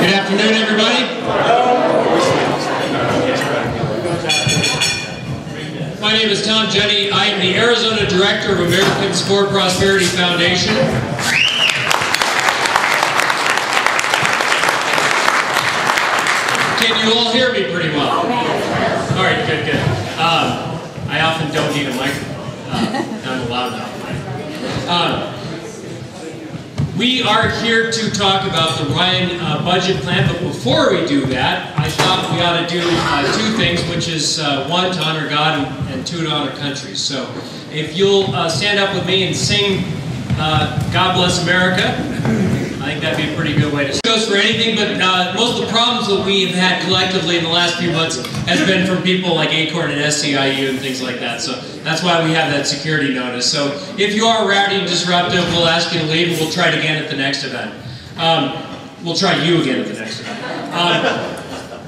Good afternoon, everybody. My name is Tom Jenny. I am the Arizona Director of Americans for Prosperity Foundation. Can you all hear me pretty well? All right, good, good. I often don't need a microphone. I'm loud enough. We are here to talk about the Ryan budget plan, but before we do that, I thought we ought to do two things, which is one, to honor God, and two, to honor country. So if you'll stand up with me and sing God Bless America, I think that'd be a pretty good way to start. It goes for anything, but most of the problems that we have had collectively in the last few months has been from people like Acorn and SCIU and things like that. So that's why we have that security notice. So if you are rowdy and disruptive, we'll ask you to leave, and we'll try it again at the next event. We'll try you again at the next event.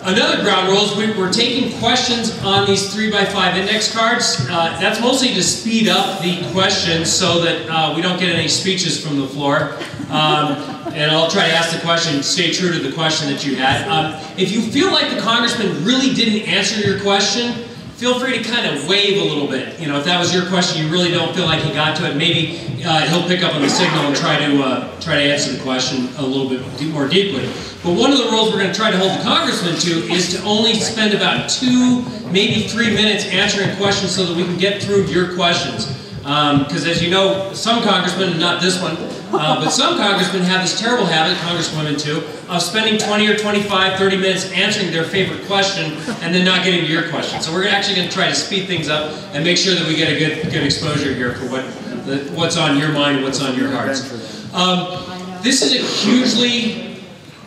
Another ground rule is we're taking questions on these 3x5 index cards. That's mostly to speed up the questions so that we don't get any speeches from the floor. And I'll try to ask the question, stay true to the question that you had. If you feel like the congressman really didn't answer your question, feel free to kind of wave a little bit. You know, if that was your question, you really don't feel like he got to it, maybe he'll pick up on the signal and try to answer the question a little bit more deeply. But one of the rules we're going to try to hold the congressman to is to only spend about 2, maybe 3 minutes answering questions so that we can get through your questions. Because as you know, some congressmen, not this one, but some congressmen have this terrible habit, congresswomen too, of spending 20 or 25, 30 minutes answering their favorite question and then not getting to your question. So we're actually going to try to speed things up and make sure that we get a good exposure here for what's on your mind and what's on your hearts. This is a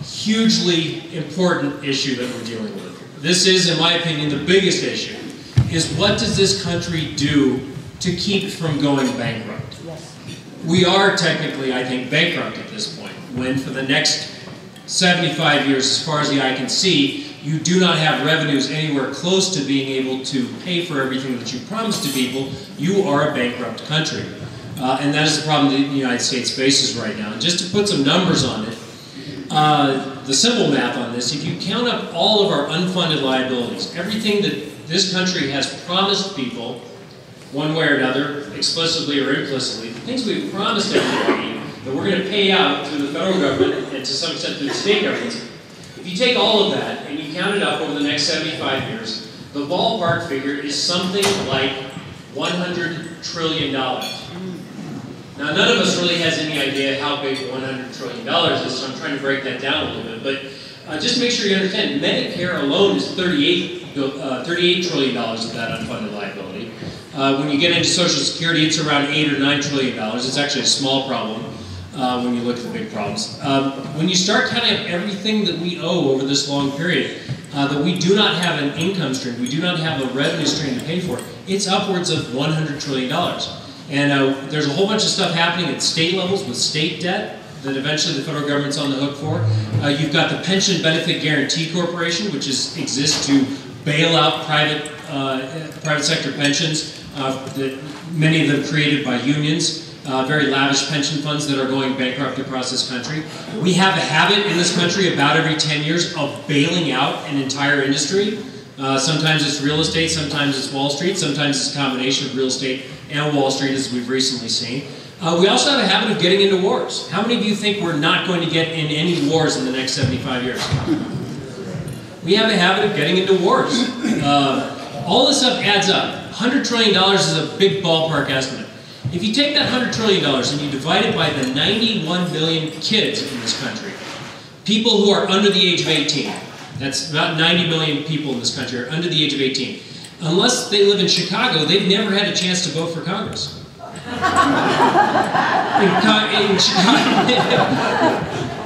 hugely important issue that we're dealing with. This is, in my opinion, the biggest issue, is what does this country do to keep from going bankrupt? We are technically, I think, bankrupt at this point, when for the next 75 years, as far as the eye can see, you do not have revenues anywhere close to being able to pay for everything that you promised to people. You are a bankrupt country. And that is the problem that the United States faces right now. And just to put some numbers on it, the simple math on this, if you count up all of our unfunded liabilities, everything that this country has promised people, one way or another, explicitly or implicitly, the things we've promised everybody that we're going to pay out through the federal government and to some extent through the state governments, if you take all of that and you count it up over the next 75 years, the ballpark figure is something like $100 trillion. Now, none of us really has any idea how big $100 trillion is, so I'm trying to break that down a little bit. But just make sure you understand, Medicare alone is $38 trillion of that unfunded liability. When you get into Social Security, it's around $8 or $9 trillion. It's actually a small problem when you look at the big problems. When you start counting up everything that we owe over this long period, that we do not have an income stream, we do not have a revenue stream to pay for, it's upwards of $100 trillion. And there's a whole bunch of stuff happening at state levels with state debt that eventually the federal government's on the hook for. You've got the Pension Benefit Guaranty Corporation, which exists to bail out private sector pensions, many of them created by unions, very lavish pension funds that are going bankrupt across this country. We have a habit in this country about every 10 years of bailing out an entire industry. Sometimes it's real estate, sometimes it's Wall Street, sometimes it's a combination of real estate and Wall Street, as we've recently seen. We also have a habit of getting into wars. How many of you think we're not going to get in any wars in the next 75 years? We have a habit of getting into wars. All this stuff adds up. $100 trillion is a big ballpark estimate. If you take that $100 trillion and you divide it by the 91 million kids in this country, people who are under the age of 18, that's about 90 million people in this country are under the age of 18. Unless they live in Chicago, they've never had a chance to vote for Congress.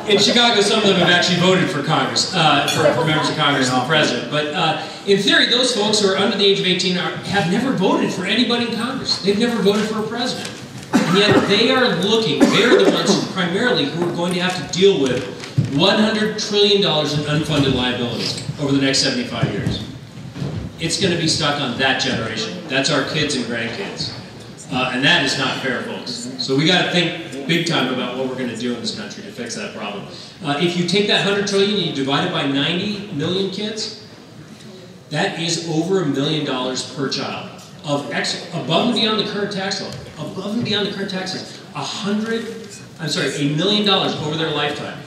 In Chicago, some of them have actually voted for Congress, for members of Congress and the president. But in theory, those folks who are under the age of 18 have never voted for anybody in Congress. They've never voted for a president. And yet they are they're the ones primarily who are going to have to deal with $100 trillion in unfunded liabilities over the next 75 years. It's going to be stuck on that generation. That's our kids and grandkids. And that is not fair, folks. So we got to think big time about what we're going to do in this country to fix that problem. If you take that 100 trillion and you divide it by 90 million kids, that is over $1 million per child of above and beyond the current tax law. Above and beyond the current taxes, $1 million over their lifetime.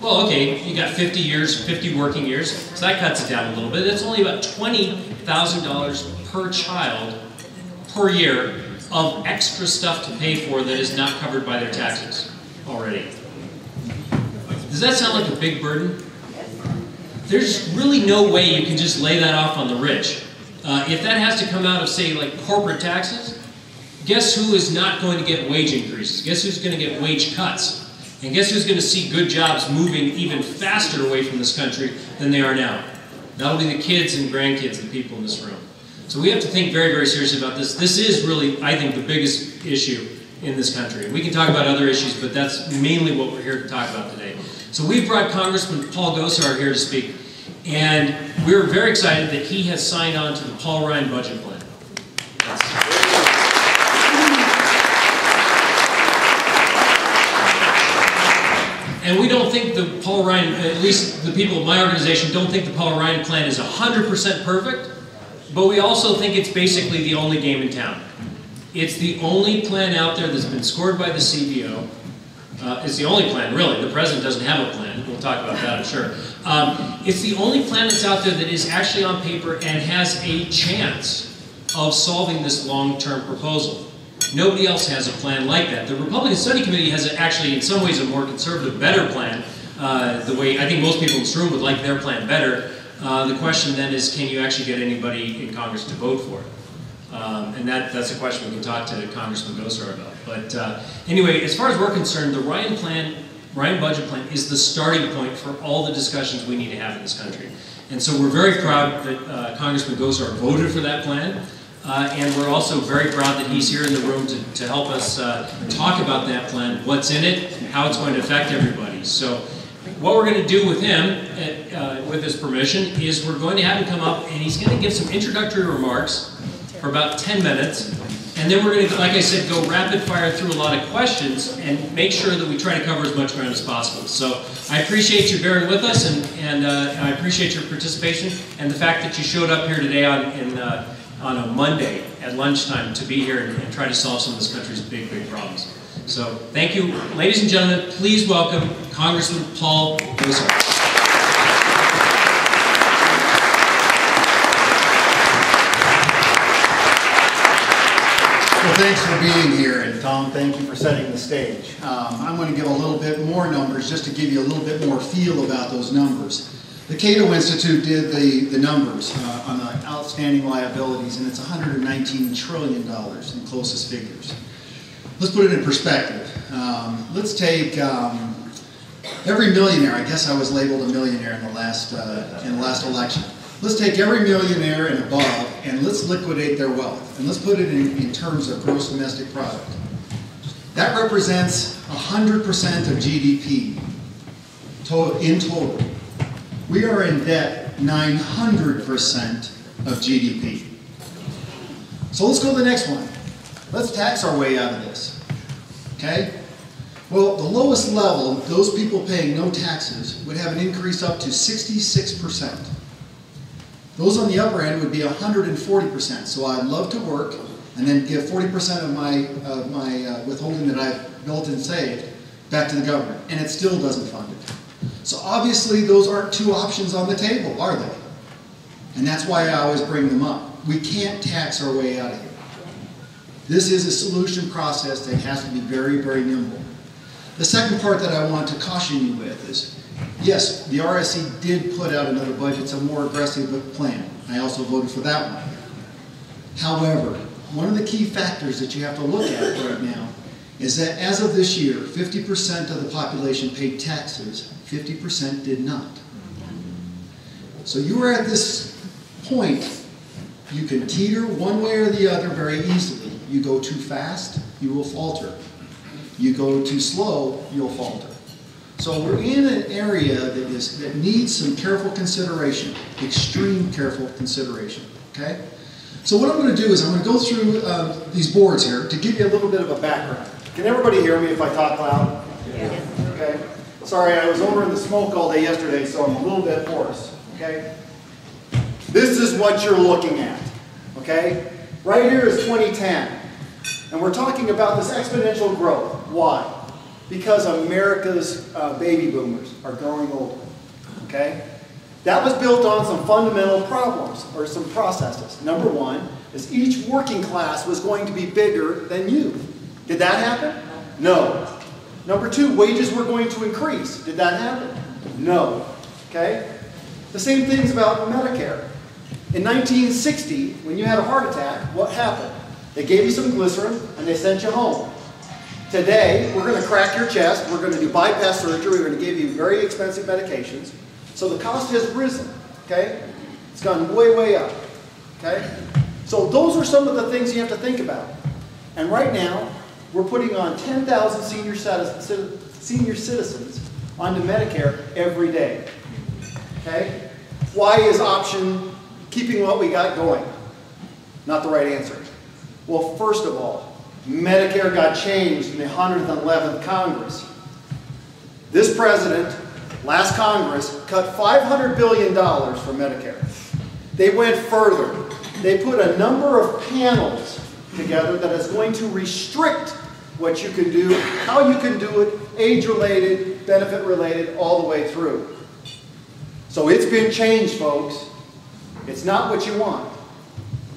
Well, okay, you got 50 years, 50 working years, so that cuts it down a little bit. That's only about $20,000 per child per year of extra stuff to pay for that is not covered by their taxes already. Does that sound like a big burden? There's really no way you can just lay that off on the rich. If that has to come out of, say, like corporate taxes, guess who is not going to get wage increases? Guess who's going to get wage cuts? And guess who's going to see good jobs moving even faster away from this country than they are now? That'll be the kids and grandkids, the people in this room. So we have to think very, very seriously about this. This is really, I think, the biggest issue in this country. We can talk about other issues, but that's mainly what we're here to talk about today. So we've brought Congressman Paul Gosar here to speak, and we're very excited that he has signed on to the Paul Ryan budget plan. And we don't think the Paul Ryan, at least the people of my organization, don't think the Paul Ryan plan is 100% perfect, but we also think it's basically the only game in town. It's the only plan out there that's been scored by the CBO. It's the only plan, really. The president doesn't have a plan. We'll talk about that, I'm sure. It's the only plan that's out there that is actually on paper and has a chance of solving this long-term proposal. Nobody else has a plan like that. The Republican Study Committee has actually, in some ways, a more conservative, better plan. The way I think most people in this room would like their plan better. The question then is, can you actually get anybody in Congress to vote for it? And that's a question we can talk to Congressman Gosar about. But anyway, as far as we're concerned, the Ryan budget plan is the starting point for all the discussions we need to have in this country. And so we're very proud that Congressman Gosar voted for that plan. And we're also very proud that he's here in the room to help us talk about that plan, what's in it, and how it's going to affect everybody. So what we're going to do with him, with his permission, is we're going to have him come up and he's going to give some introductory remarks for about 10 minutes. And then we're going to, like I said, go rapid fire through a lot of questions and make sure that we try to cover as much ground as possible. So I appreciate you bearing with us, and I appreciate your participation and the fact that you showed up here today on a Monday at lunchtime to be here and try to solve some of this country's big, big problems. So thank you. Ladies and gentlemen, please welcome Congressman Paul Gosar. Well, thanks for being here, and Tom, thank you for setting the stage. I'm going to give a little bit more numbers just to give you a little bit more feel about those numbers. The Cato Institute did the numbers on the outstanding liabilities, and it's $119 trillion in closest figures. Let's put it in perspective. Let's take every millionaire. I guess I was labeled a millionaire in the last election. Let's take every millionaire and above, and let's liquidate their wealth, and let's put it in terms of gross domestic product. That represents 100% of GDP in total. We are in debt 900% of GDP. So let's go to the next one. Let's tax our way out of this. Okay? Well, the lowest level, those people paying no taxes, would have an increase up to 66%. Those on the upper end would be 140%. So I'd love to work and then give 40% of my withholding that I've built and saved back to the government, and it still doesn't fund it. So obviously those aren't two options on the table, are they? And that's why I always bring them up. We can't tax our way out of here. This is a solution process that has to be very, very nimble. The second part that I want to caution you with is, yes, the RSC did put out another budget. It's a more aggressive plan. I also voted for that one. However, one of the key factors that you have to look at right now is that as of this year, 50% of the population paid taxes, 50% did not. So you are at this point, you can teeter one way or the other very easily. You go too fast, you will falter. You go too slow, you'll falter. So we're in an area that needs some careful consideration, extreme careful consideration, okay? So what I'm going to do is I'm going to go through these boards here to give you a little bit of a background. Can everybody hear me if I talk loud? Yes. Okay. Sorry, I was over in the smoke all day yesterday, so I'm a little bit hoarse. Okay. This is what you're looking at. Okay. Right here is 2010. And we're talking about this exponential growth. Why? Because America's baby boomers are growing older. Okay? That was built on some fundamental problems, or some processes. Number one is each working class was going to be bigger than you. Did that happen? No. Number two, wages were going to increase. Did that happen? No. Okay? The same thing's about Medicare. In 1960, when you had a heart attack, what happened? They gave you some glycerin and they sent you home. Today, we're going to crack your chest, we're going to do bypass surgery, we're going to give you very expensive medications. So the cost has risen, okay? It's gone way, way up, okay? So those are some of the things you have to think about. And right now, we're putting on 10,000 senior citizens onto Medicare every day, okay? Why is option keeping what we got going not the right answer? Well, first of all, Medicare got changed in the 111th Congress. This president, last Congress, cut $500 billion from Medicare. They went further. They put a number of panels together that is going to restrict what you can do, how you can do it, age-related, benefit-related, all the way through. So it's been changed, folks. It's not what you want.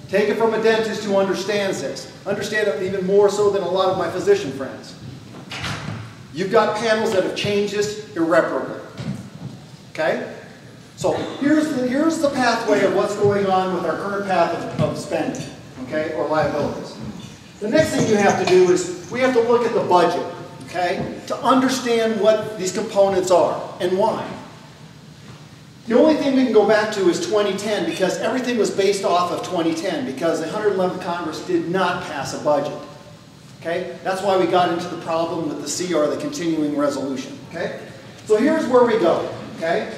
Take it from a dentist who understands this. Understand it even more so than a lot of my physician friends. You've got panels that have changed this irreparably. Okay? So here's the pathway of what's going on with our current path of spending, okay, or liabilities. The next thing you have to do is we have to look at the budget, okay, to understand what these components are and why. The only thing we can go back to is 2010 because everything was based off of 2010 because the 111th Congress did not pass a budget. Okay? That's why we got into the problem with the CR, the continuing resolution. Okay? So here's where we go. Okay?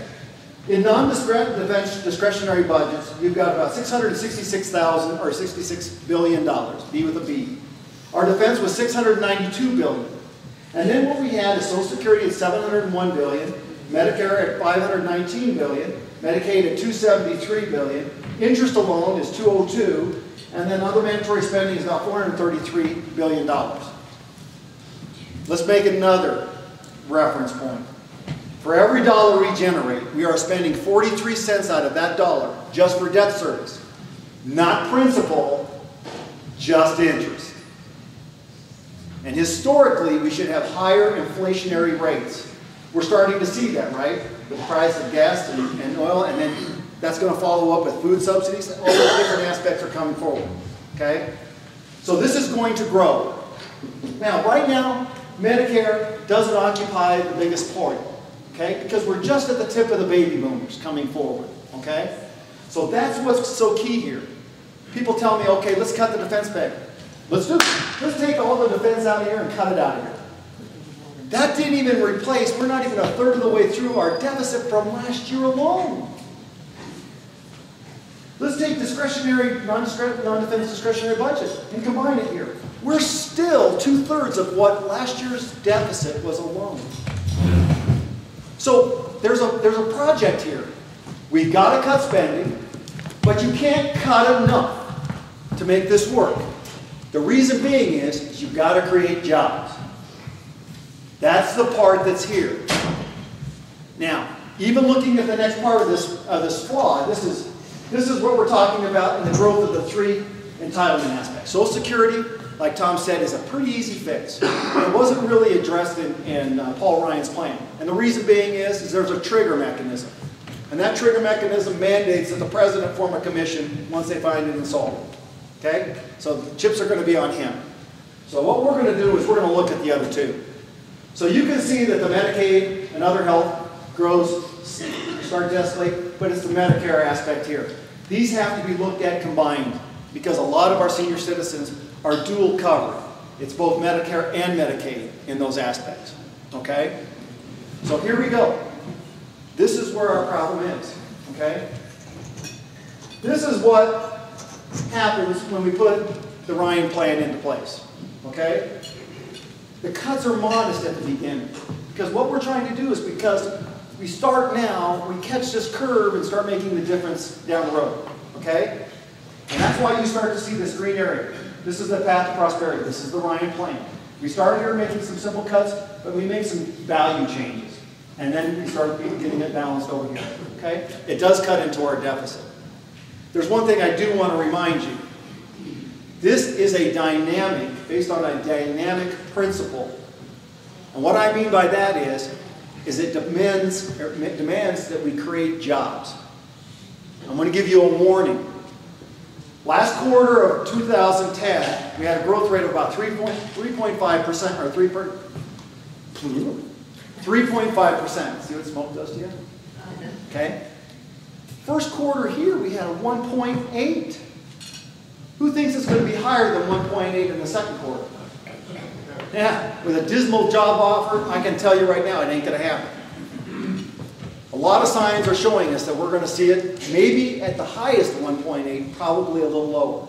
In non-discretionary budgets, you've got about $666,000 or $66 billion, B with a B. Our defense was $692 billion. And then what we had is Social Security at $701 billion, Medicare at $519 billion, Medicaid at $273 billion, interest alone is $202, and then other mandatory spending is about $433 billion. Let's make another reference point. For every dollar we generate, we are spending 43 cents out of that dollar just for debt service. Not principal, just interest. And historically, we should have higher inflationary rates. We're starting to see that, right? With the price of gas and oil, and then that's going to follow up with food subsidies. All those different aspects are coming forward, okay? So this is going to grow. Now, right now, Medicare doesn't occupy the biggest point, okay? Because we're just at the tip of the baby boomers coming forward, okay? So that's what's so key here. People tell me, okay, let's cut the defense payment. Let's do it. Let's take all the defense out of here and cut it out of here. That didn't even replace, we're not even a third of the way through our deficit from last year alone. Let's take discretionary, non-defense discretionary budget and combine it here. We're still 2/3 of what last year's deficit was alone. So there's a project here. We've got to cut spending, but you can't cut enough to make this work. The reason being is you've got to create jobs. That's the part that's here. Now, even looking at the next part of this flaw, this is what we're talking about in the growth of the three entitlement aspects. Social Security, like Tom said, is a pretty easy fix. It wasn't really addressed in Paul Ryan's plan. And the reason being is there's a trigger mechanism. And that trigger mechanism mandates that the president form a commission once they find it insolvent. Okay? So the chips are going to be on him. So what we're going to do is we're going to look at the other two. So you can see that the Medicaid and other health grows, start to escalate, but it's the Medicare aspect here. These have to be looked at combined because a lot of our senior citizens are dual covered. It's both Medicare and Medicaid in those aspects. Okay? So here we go. This is where our problem is. Okay? This is what happens when we put the Ryan plan into place. Okay? The cuts are modest at the beginning. Because what we're trying to do is, because we start now, we catch this curve and start making the difference down the road. Okay? And that's why you start to see this green area. This is the path to prosperity. This is the Ryan plan. We started here making some simple cuts, but we made some value changes. And then we started getting it balanced over here. Okay? It does cut into our deficit. There's one thing I do want to remind you. This is a dynamic, based on a dynamic principle. And what I mean by that is it demands that we create jobs. I'm going to give you a warning. Last quarter of 2010, we had a growth rate of about 3.5% or 3.5%. See what smoke does to you? Okay. First quarter here, we had a 1.8. Who thinks it's going to be higher than 1.8 in the second quarter? Yeah, with a dismal job offer, I can tell you right now, it ain't going to happen. A lot of signs are showing us that we're going to see it maybe at the highest 1.8, probably a little lower.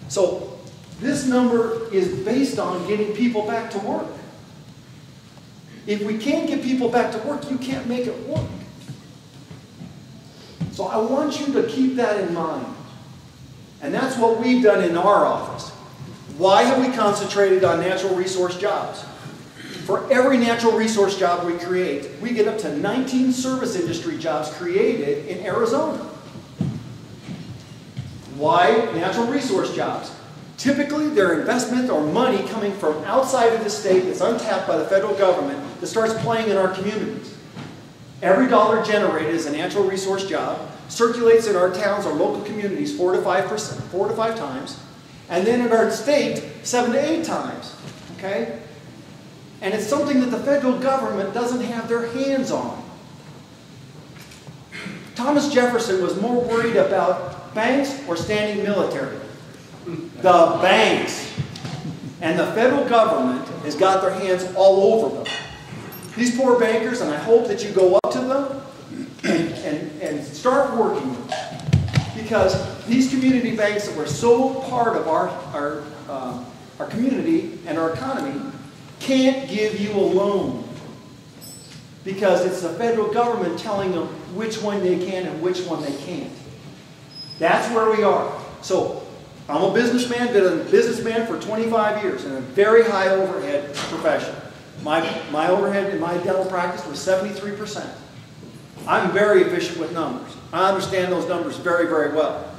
So this number is based on getting people back to work. If we can't get people back to work, you can't make it work. So I want you to keep that in mind. And that's what we've done in our office. Why have we concentrated on natural resource jobs? For every natural resource job we create, we get up to 19 service industry jobs created in Arizona. Why natural resource jobs? Typically, they're investment or money coming from outside of the state that's untapped by the federal government that starts playing in our communities. Every dollar generated as a natural resource job circulates in our towns or local communities 4 to 5 times, and then in our state 7 to 8 times. Okay? And it's something that the federal government doesn't have their hands on. Thomas Jefferson was more worried about banks or standing military. The banks. And the federal government has got their hands all over them. These poor bankers, and I hope that you go up to them and start working with them. Because these community banks that were so part of our community and our economy can't give you a loan. Because it's the federal government telling them which one they can and which one they can't. That's where we are. So, I'm a businessman, been a businessman for 25 years in a very high overhead profession. My overhead in my dental practice was 73%. I'm very efficient with numbers. I understand those numbers very, very well.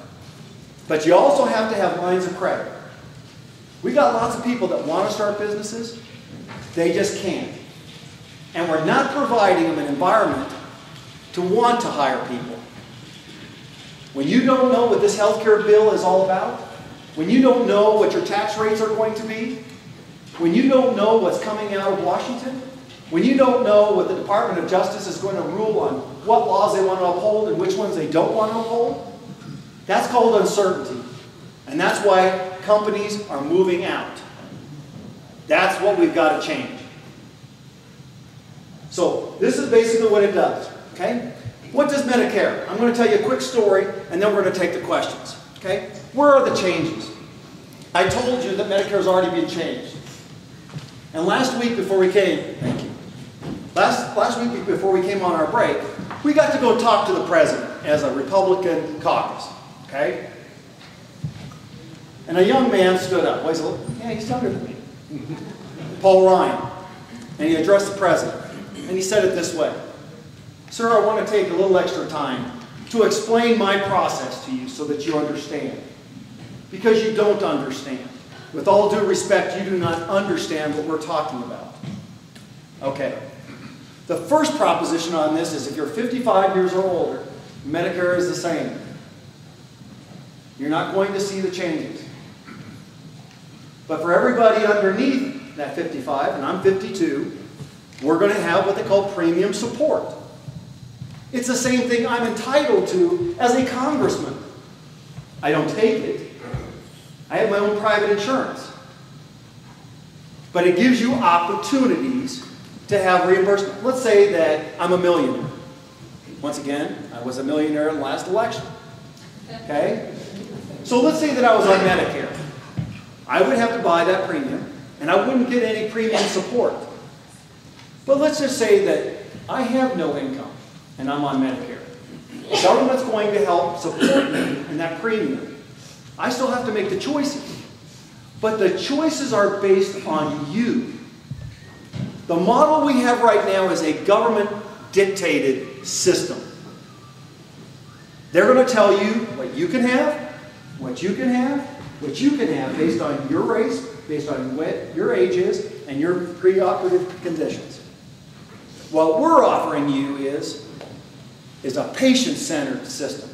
But you also have to have lines of credit. We got lots of people that want to start businesses. They just can't. And we're not providing them an environment to want to hire people. When you don't know what this healthcare bill is all about, when you don't know what your tax rates are going to be, when you don't know what's coming out of Washington, when you don't know what the Department of Justice is going to rule on what laws they want to uphold and which ones they don't want to uphold, that's called uncertainty. And that's why companies are moving out. That's what we've got to change. So this is basically what it does. Okay? What does Medicare? I'm going to tell you a quick story and then we're going to take the questions. Okay? Where are the changes? I told you that Medicare has already been changed. And last week before we came, thank you. Last week before we came on our break, we got to go talk to the president as a Republican caucus. Okay? And a young man stood up. Well, he's younger than me. Paul Ryan. And he addressed the president. And he said it this way. Sir, I want to take a little extra time to explain my process to you so that you understand. Because you don't understand. With all due respect, you do not understand what we're talking about. Okay. The first proposition on this is if you're 55 years or older, Medicare is the same. You're not going to see the changes. But for everybody underneath that 55, and I'm 52, we're going to have what they call premium support. It's the same thing I'm entitled to as a congressman. I don't take it. I have my own private insurance. But it gives you opportunities to have reimbursement. Let's say that I'm a millionaire. Once again, I was a millionaire in the last election. Okay? So let's say that I was on Medicare. I would have to buy that premium, and I wouldn't get any premium support. But let's just say that I have no income and I'm on Medicare. The government's going to help support me in that premium. I still have to make the choices. But the choices are based on you. The model we have right now is a government-dictated system. They're going to tell you what you can have, what you can have, what you can have based on your race, based on what your age is, and your preoperative conditions. What we're offering you is a patient-centered system.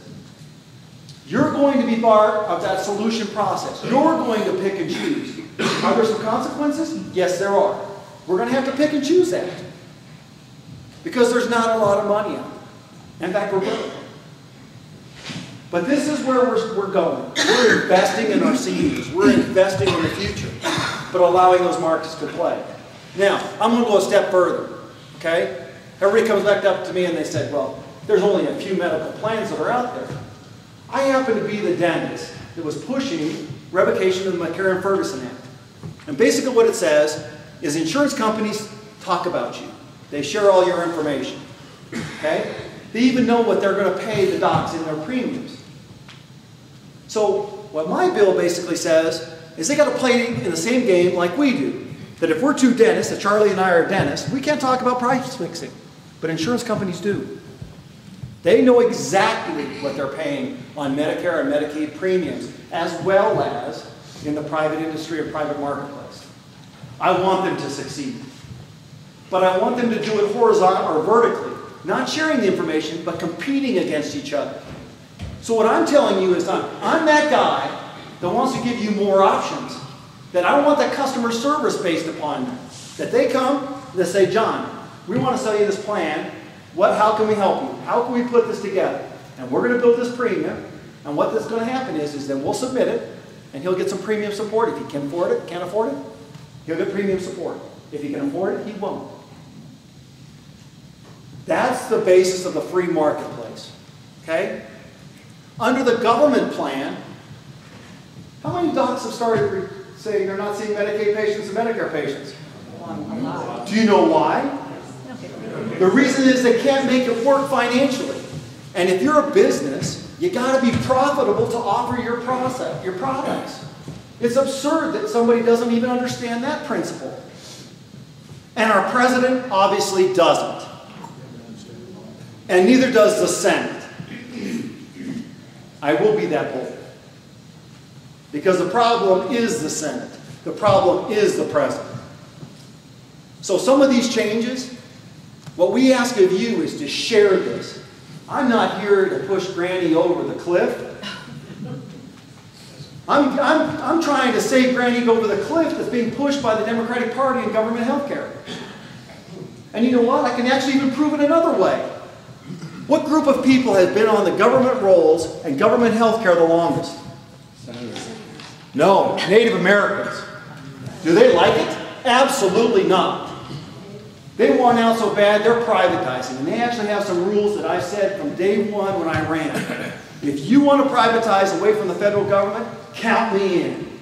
You're going to be part of that solution process. You're going to pick and choose. Are there some consequences? Yes, there are. We're going to have to pick and choose that. Because there's not a lot of money out there. In fact, we're broke. But this is where we're going. We're investing in our seniors. We're investing in the future, but allowing those markets to play. Now, I'm going to go a step further. Okay? Everybody comes back up to me and they say, well, there's only a few medical plans that are out there. I happen to be the dentist that was pushing revocation of the McCarran-Ferguson Act. And basically what it says is insurance companies talk about you. They share all your information. Okay? They even know what they're going to pay the docs in their premiums. So what my bill basically says is they got to play in the same game like we do. That if we're two dentists, that Charlie and I are dentists, we can't talk about price fixing. But insurance companies do. They know exactly what they're paying on Medicare and Medicaid premiums, as well as in the private industry or private marketplace. I want them to succeed. But I want them to do it horizontally or vertically. Not sharing the information, but competing against each other. So what I'm telling you is I'm that guy that wants to give you more options. That I want that customer service based upon that. That they come and they say, John, we want to sell you this plan. How can we help you? How can we put this together? And we're going to build this premium. And what that's going to happen is then we'll submit it, and he'll get some premium support. If he can afford it, can't afford it, he'll get premium support. If he can afford it, he won't. That's the basis of the free marketplace. Okay? Under the government plan, how many docs have started saying they're not seeing Medicaid patients and Medicare patients? Do you know why? The reason is they can't make it work financially. And if you're a business, you got to be profitable to offer your products. It's absurd that somebody doesn't even understand that principle. And our president obviously doesn't. And neither does the Senate. I will be that bold. Because the problem is the Senate. The problem is the president. So some of these changes, what we ask of you is to share this. I'm not here to push Granny over the cliff. I'm trying to save Granny over the cliff that's being pushed by the Democratic Party in government health care. And you know what? I can actually even prove it another way. What group of people has been on the government rolls and government health care the longest? No, Native Americans. Do they like it? Absolutely not. They want out so bad, they're privatizing. And they actually have some rules that I said from day one when I ran. If you want to privatize away from the federal government, count me in.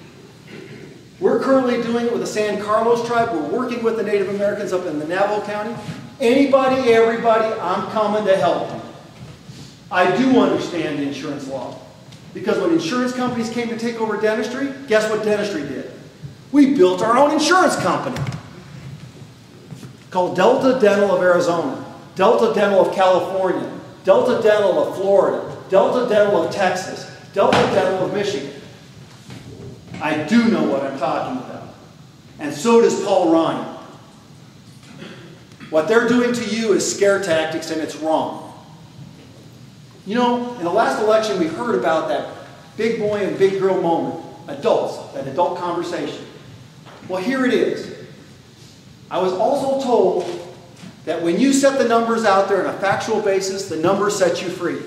We're currently doing it with the San Carlos tribe. We're working with the Native Americans up in the Navajo County. Anybody, everybody, I'm coming to help you. I do understand insurance law. Because when insurance companies came to take over dentistry, guess what dentistry did? We built our own insurance company. Called Delta Dental of Arizona, Delta Dental of California, Delta Dental of Florida, Delta Dental of Texas, Delta Dental of Michigan. I do know what I'm talking about. And so does Paul Ryan. What they're doing to you is scare tactics, and it's wrong. You know, in the last election, we heard about that big boy and big girl moment. Adults, that adult conversation. Well, here it is. I was also told that when you set the numbers out there on a factual basis, the numbers set you free.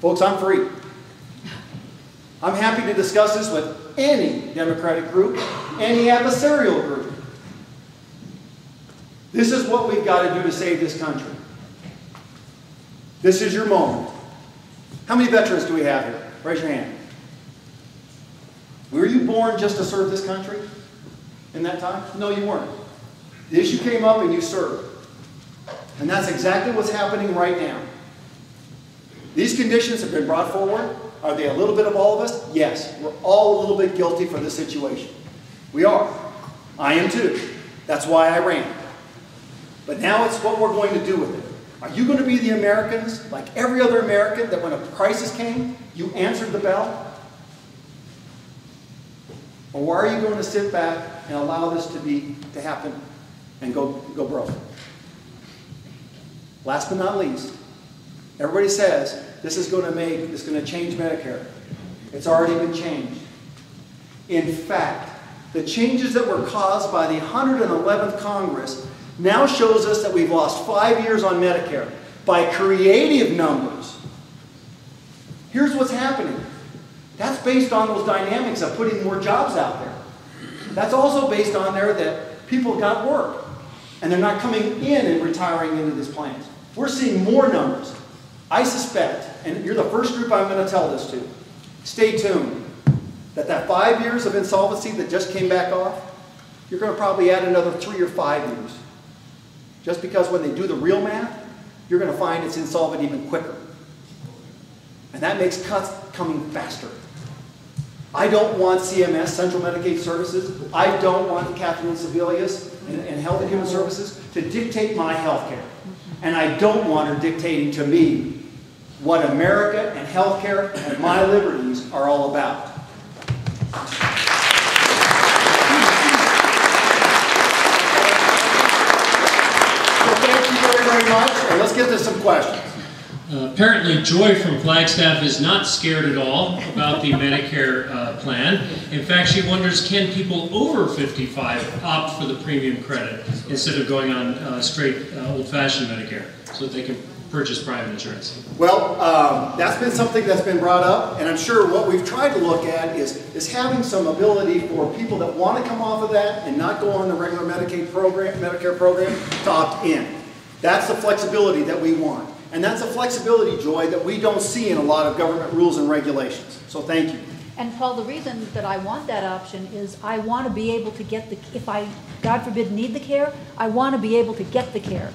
Folks, I'm free. I'm happy to discuss this with any Democratic group, any adversarial group. This is what we've got to do to save this country. This is your moment. How many veterans do we have here? Raise your hand. Were you born just to serve this country in that time? No, you weren't. The issue came up and you served. And that's exactly what's happening right now. These conditions have been brought forward. Are they a little bit of all of us? Yes. We're all a little bit guilty for this situation. We are. I am too. That's why I ran. But now it's what we're going to do with it. Are you going to be the Americans, like every other American, that when a crisis came, you answered the bell? Or are you going to sit back and allow this to happen and go broke? Last but not least, everybody says this is going to change Medicare. It's already been changed. In fact, the changes that were caused by the 111th Congress now shows us that we've lost 5 years on Medicare by creative numbers. Here's what's happening. That's based on those dynamics of putting more jobs out there. That's also based on there that people got work and they're not coming in and retiring into these plans. We're seeing more numbers. I suspect, and you're the first group I'm going to tell this to, stay tuned, that 5 years of insolvency that just came back off, you're going to probably add another 3 or 5 years. Just because when they do the real math, you're going to find it's insolvent even quicker. And that makes cuts coming faster. I don't want CMS, Central Medicaid Services. I don't want Catherine Sebelius and Health and Human Services to dictate my health care. And I don't want her dictating to me what America and health care and my liberties are all about. Very much, and let's get to some questions. Apparently Joy from Flagstaff is not scared at all about the Medicare plan. In fact, she wonders, can people over 55 opt for the premium credit instead of going on straight old-fashioned Medicare so that they can purchase private insurance? Well, that's been something that's been brought up, and I'm sure what we've tried to look at is having some ability for people that want to come off of that and not go on the regular Medicare program to opt in. That's the flexibility that we want. And that's a flexibility, Joy, that we don't see in a lot of government rules and regulations. So thank you. And Paul, the reason that I want that option is I want to be able to get if I, God forbid, need the care, I want to be able to get the care.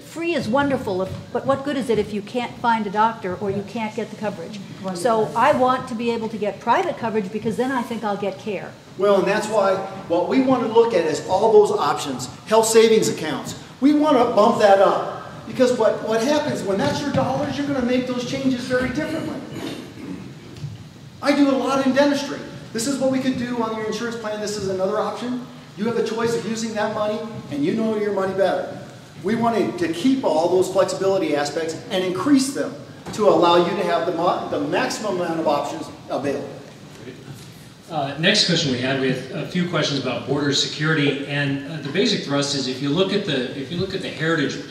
Free is wonderful, but what good is it if you can't find a doctor or you can't get the coverage? So I want to be able to get private coverage because then I think I'll get care. Well, and that's why what we want to look at is all those options. Health savings accounts. We want to bump that up. Because what happens, when that's your dollars, you're going to make those changes very differently. I do a lot in dentistry. This is what we could do on your insurance plan. This is another option. You have a choice of using that money, and you know your money better. We wanted to keep all those flexibility aspects and increase them to allow you to have the maximum amount of options available. Next question we had a few questions about border security, and the basic thrust is if you look at the Heritage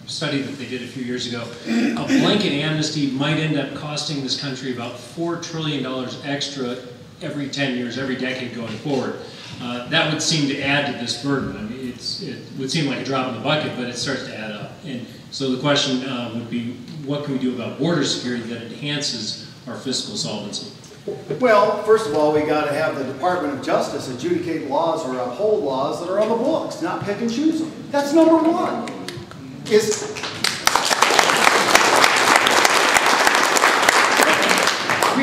study that they did a few years ago, a blanket amnesty might end up costing this country about $4 trillion extra every 10 years, every decade going forward. That would seem to add to this burden. I mean, it would seem like a drop in the bucket, but it starts to add up. And so the question would be, what can we do about border security that enhances our fiscal solvency? Well, first of all, we got to have the Department of Justice adjudicate laws or uphold laws that are on the books, not pick and choose them. That's number one. We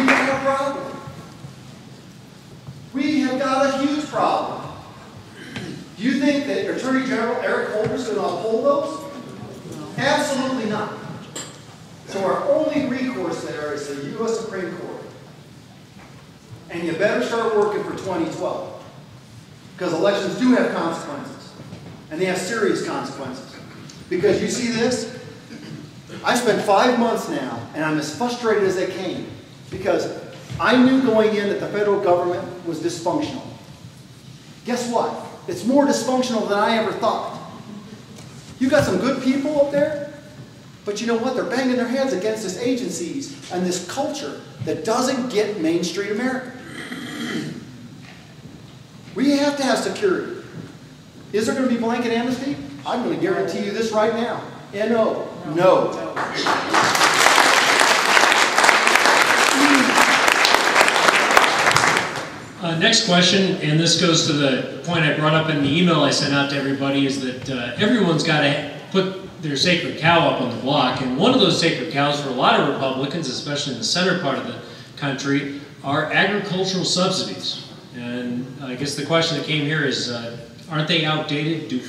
got a problem. We have got a huge problem. Do you think that Attorney General Eric Holder is going to uphold those? Absolutely not. So our only recourse there is the U.S. Supreme Court. And you better start working for 2012. Because elections do have consequences. And they have serious consequences. Because you see this? I spent 5 months now, and I'm as frustrated as I came. Because I knew going in that the federal government was dysfunctional. Guess what? It's more dysfunctional than I ever thought. You got some good people up there, but you know what? They're banging their heads against these agencies and this culture that doesn't get Main Street America. We have to have security. Is there going to be blanket amnesty? I'm going to guarantee you this right now. N-O. No. Next question, and this goes to the point I brought up in the email I sent out to everybody, is that everyone's got to put their sacred cow up on the block, and one of those sacred cows for a lot of Republicans, especially in the center part of the country, are agricultural subsidies. And I guess the question that came here is, aren't they outdated? Do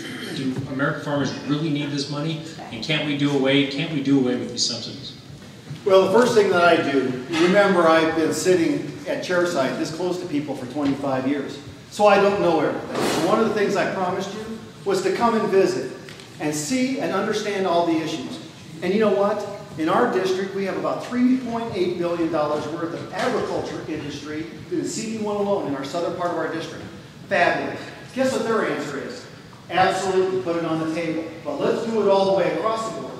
American farmers really need this money? And can't we do away with these subsidies? Well, the first thing that I do, remember I've been sitting at chairside this close to people for 25 years. So I don't know everything. And one of the things I promised you was to come and visit and see and understand all the issues. And you know what? In our district, we have about $3.8 billion worth of agriculture industry through the CD1 alone in our southern part of our district. Fabulous. Guess what their answer is? Absolutely, put it on the table. But let's do it all the way across the board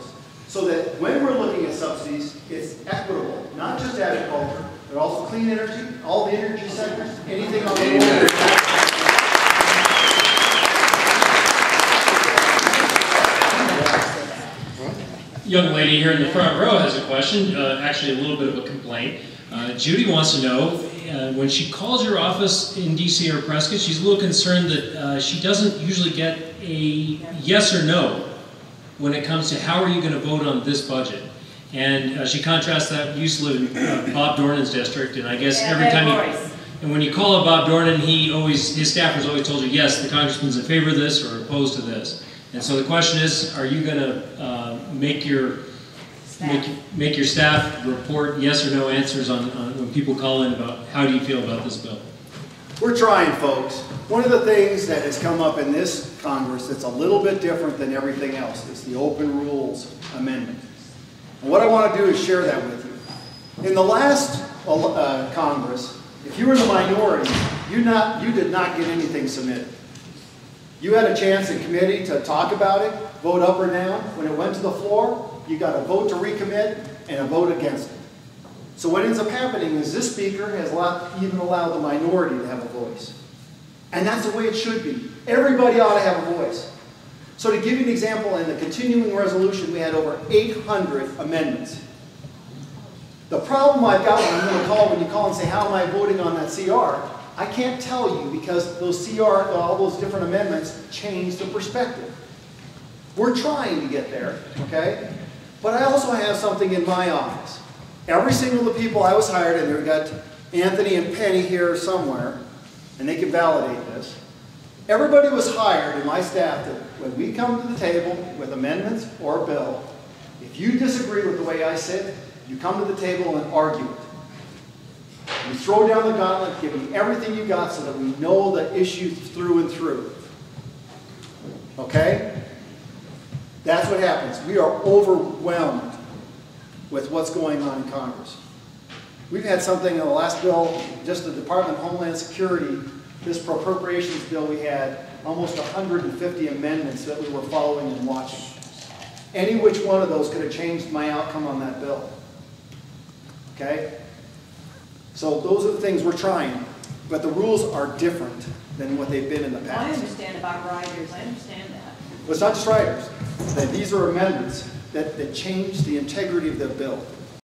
so that when we're looking at subsidies, it's equitable, not just agriculture, but also clean energy, all the energy sectors, anything on the board. Young lady here in the front row has a question, actually a little bit of a complaint. Judy wants to know, when she calls your office in DC or Prescott, she's a little concerned that she doesn't usually get a yes or no when it comes to how are you going to vote on this budget. And she contrasts that, used to live in Bob Dornan's district, and I guess every time and when you call up Bob Dornan, his staffers always told you, yes, the congressman's in favor of this or opposed to this. And so the question is, are you going to make your staff report yes or no answers on when people call in about how do you feel about this bill? We're trying, folks. One of the things that has come up in this Congress that's a little bit different than everything else is the Open Rules Amendment. And what I want to do is share that with you. In the last Congress, if you were in the minority, you did not get anything submitted. You had a chance in committee to talk about it, vote up or down. When it went to the floor, you got a vote to recommit and a vote against it. So what ends up happening is this speaker has even allowed the minority to have a voice. And that's the way it should be. Everybody ought to have a voice. So to give you an example, in the continuing resolution, we had over 800 amendments. The problem I've got when you call and say, how am I voting on that CR? I can't tell you because those all those different amendments change the perspective. We're trying to get there, okay? But I also have something in my office. Every single of the people I was hired, and we've got Anthony and Penny here somewhere, and they can validate this. Everybody was hired in my staff that when we come to the table with amendments or a bill, if you disagree with the way I sit, you come to the table and argue it. You throw down the gauntlet, give me everything you got so that we know the issue through and through. Okay? That's what happens. We are overwhelmed with what's going on in Congress. We've had something in the last bill, just the Department of Homeland Security, this appropriations bill we had, almost 150 amendments that we were following and watching. Any which one of those could have changed my outcome on that bill. Okay? So those are the things we're trying, but the rules are different than what they've been in the past. I understand about riders, I understand that. Well, it's not just riders. These are amendments that change the integrity of the bill.